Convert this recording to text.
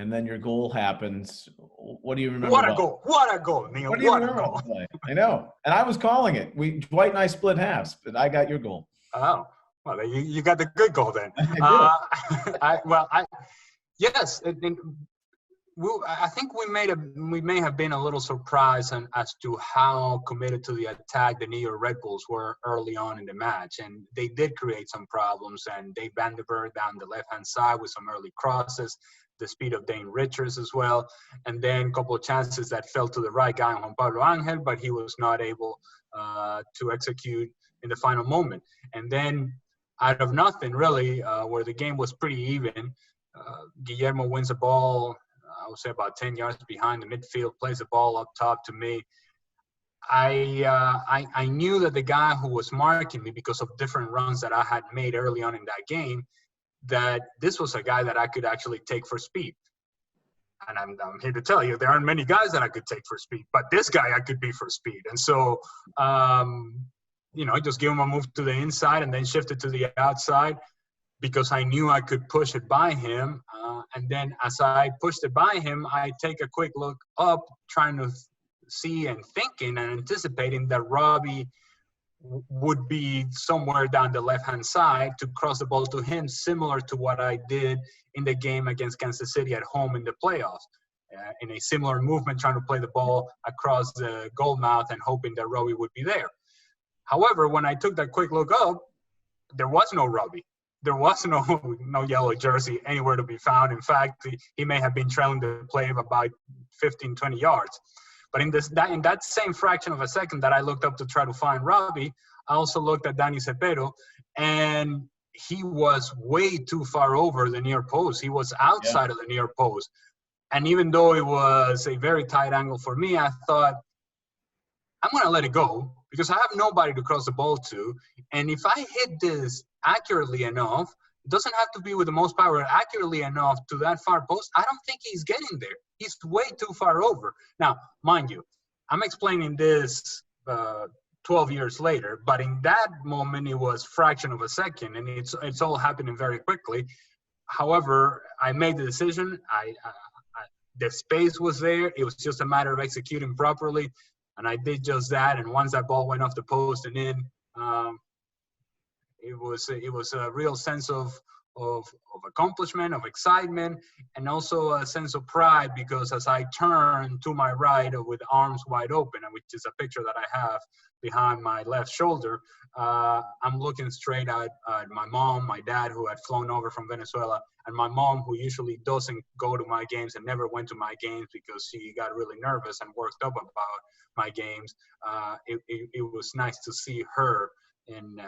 and then your goal happens. What do you remember? What a goal! What a goal, Neil! What do you What a remember? goal! I know, and I was calling it. Dwight and I split halves, but I got your goal. Oh, well, you got the good goal then. Yes. I think we may have been a little surprised as to how committed to the attack the New York Red Bulls were early on in the match, and they did create some problems. And Dave Vandenberg down the left-hand side with some early crosses, the speed of Dane Richards as well, and then a couple of chances that fell to the right guy, Juan Pablo Angel, but he was not able to execute in the final moment. And then out of nothing, really, where the game was pretty even, Guillermo wins the ball, I would say about 10 yards behind the midfield, plays the ball up top to me. I knew that the guy who was marking me, because of different runs that I had made early on in that game, that this was a guy that I could actually take for speed. And I'm here to tell you, there aren't many guys that I could take for speed, but this guy I could be for speed. And so, just give him a move to the inside and then shift it to the outside, because I knew I could push it by him. And then as I pushed it by him, I take a quick look up, trying to see and thinking and anticipating that Robbie would be somewhere down the left-hand side to cross the ball to him, similar to what I did in the game against Kansas City at home in the playoffs. In a similar movement, trying to play the ball across the goal mouth and hoping that Robbie would be there. However, when I took that quick look up, there was no Robbie. There was no yellow jersey anywhere to be found. In fact, he may have been trailing the play of about 15, 20 yards. But in that same fraction of a second that I looked up to try to find Robbie, I also looked at Danny Cepero, and he was way too far over the near post. He was outside of the near post. And even though it was a very tight angle for me, I thought, I'm going to let it go because I have nobody to cross the ball to. And if I hit this accurately enough, it doesn't have to be with the most power, accurately enough to that far post, I don't think he's getting there. He's way too far over. Now, mind you, I'm explaining this 12 years later, but in that moment, it was fraction of a second, and it's all happening very quickly. However, I made the decision. The space was there. It was just a matter of executing properly, and I did just that. And once that ball went off the post and in, it was a real sense of accomplishment, of excitement, and also a sense of pride, because as I turned to my right with arms wide open, which is a picture that I have behind my left shoulder, I'm looking straight at my mom, my dad, who had flown over from Venezuela, and my mom, who usually doesn't go to my games and never went to my games because she got really nervous and worked up about my games. It was nice to see her in